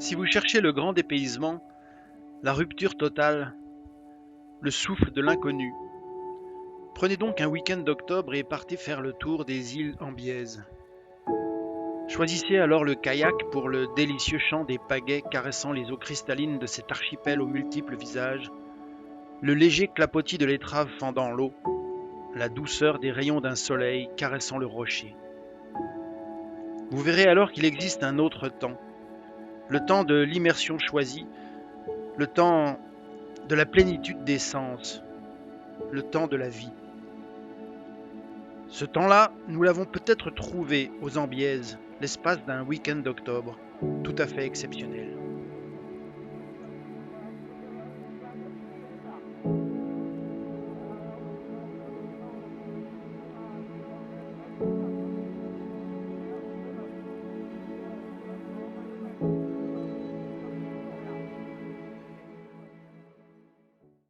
Si vous cherchez le grand dépaysement, la rupture totale, le souffle de l'inconnu, prenez donc un week-end d'octobre et partez faire le tour des îles Ambiaises. Choisissez alors le kayak pour le délicieux chant des pagaies caressant les eaux cristallines de cet archipel aux multiples visages, le léger clapotis de l'étrave fendant l'eau, la douceur des rayons d'un soleil caressant le rocher. Vous verrez alors qu'il existe un autre temps, le temps de l'immersion choisie, le temps de la plénitude des sens, le temps de la vie. Ce temps-là, nous l'avons peut-être trouvé aux Ambiaises, l'espace d'un week-end d'octobre, tout à fait exceptionnel.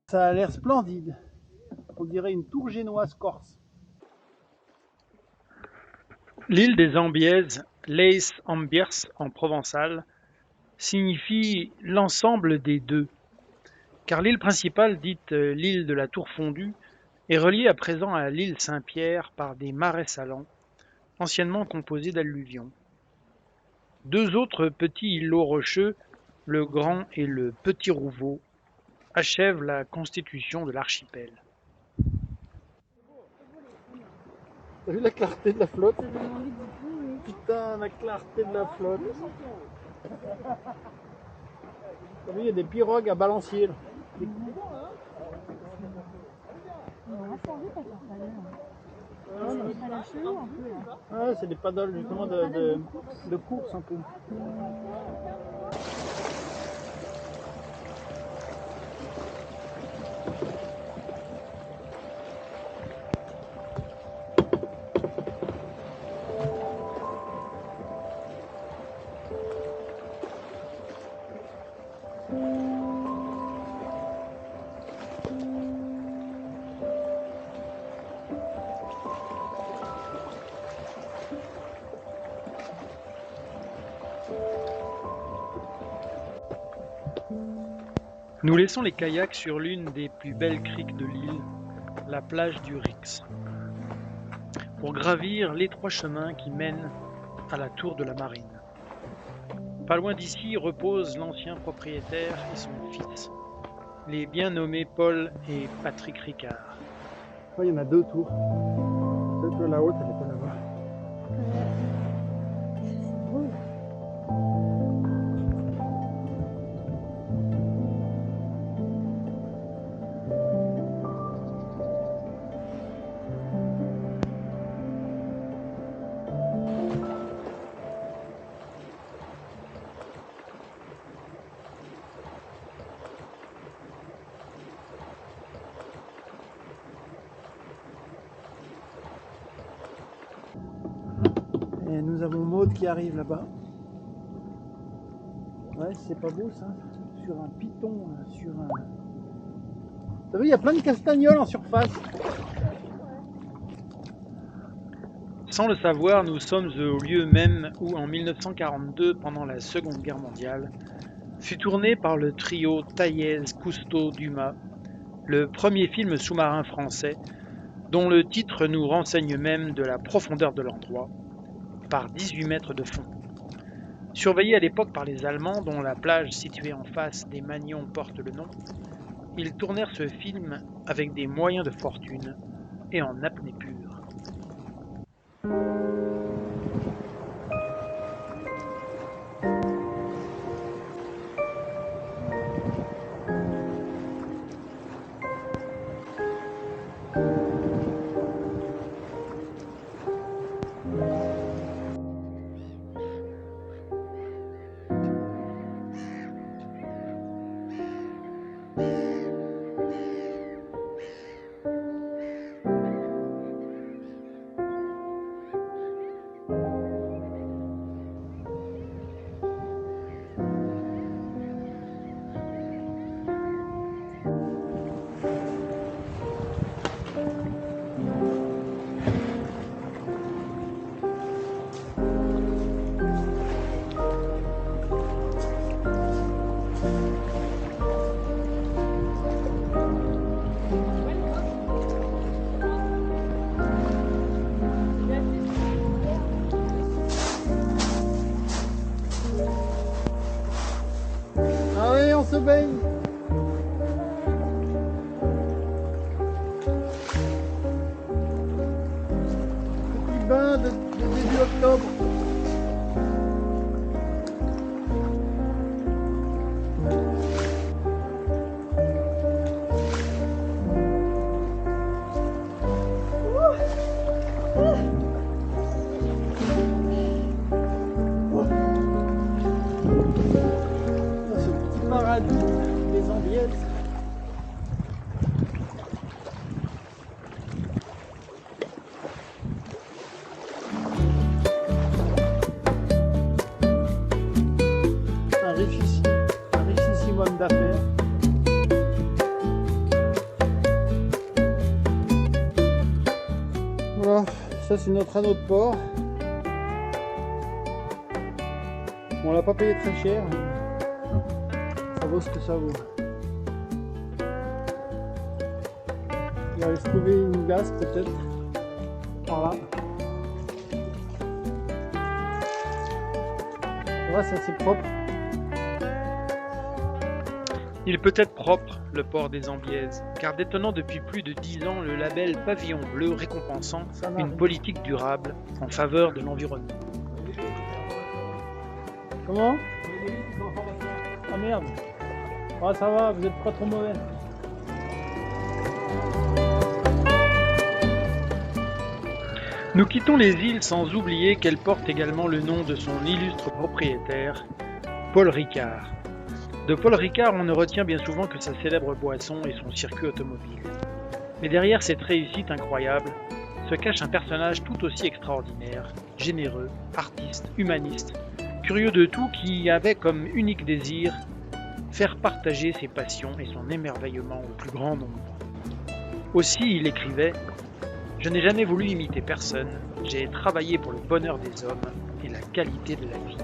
Ça a l'air splendide. On dirait une tour génoise corse. L'île des Ambiaises, Les Ambiers en provençal, signifie l'ensemble des deux, car l'île principale, dite l'île de la Tour Fondue, est reliée à présent à l'île Saint-Pierre par des marais salants, anciennement composés d'alluvions. Deux autres petits îlots rocheux, le Grand et le Petit Rouveau, achèvent la constitution de l'archipel. T'as vu la clarté de la flotte? Putain, la clarté de la flotte. T'as vu, il y a des pirogues à balancier là. Ah, c'est des paddles justement de course un peu. Nous laissons les kayaks sur l'une des plus belles criques de l'île, la plage du Rix, pour gravir l'étroit chemin qui mène à la tour de la marine. Pas loin d'ici reposent l'ancien propriétaire et son fils, les bien nommés Paul et Patrick Ricard. Oh, il y en a deux tours. Celle là-haut, elle est pas là-bas. Et nous avons Maud qui arrive là-bas. Ouais, c'est pas beau ça. Sur un piton, sur un... T'as vu, il y a plein de castagnols en surface. Sans le savoir, nous sommes au lieu même où, en 1942, pendant la Seconde Guerre mondiale, fut tourné par le trio Taïez-Cousteau-Dumas le premier film sous-marin français, dont le titre nous renseigne même de la profondeur de l'endroit, par 18 mètres de fond. Surveillé à l'époque par les Allemands, dont la plage située en face des Magnons porte le nom, ils tournèrent ce film avec des moyens de fortune et en apnée pure. se baigne. Petit bain de début octobre. Ce petit paradis des Ambiaises. Un richissime homme d'affaires. Voilà, ça c'est notre anneau de port. On l'a pas payé très cher. Ça vaut ce que ça vaut. Il va aller se trouver une glace peut-être. Par là. Là, c'est assez propre. Il peut être propre, le port des Ambiaises, car détenant depuis plus de 10 ans le label Pavillon Bleu récompensant une politique durable en faveur de l'environnement. Comment? Ah merde. Ah ça va, vous êtes pas trop mauvais. Nous quittons les îles sans oublier qu'elle porte également le nom de son illustre propriétaire, Paul Ricard. De Paul Ricard, on ne retient bien souvent que sa célèbre boisson et son circuit automobile. Mais derrière cette réussite incroyable se cache un personnage tout aussi extraordinaire, généreux, artiste, humaniste, curieux de tout, qui avait comme unique désir faire partager ses passions et son émerveillement au plus grand nombre. Aussi, il écrivait « Je n'ai jamais voulu imiter personne, j'ai travaillé pour le bonheur des hommes et la qualité de la vie. »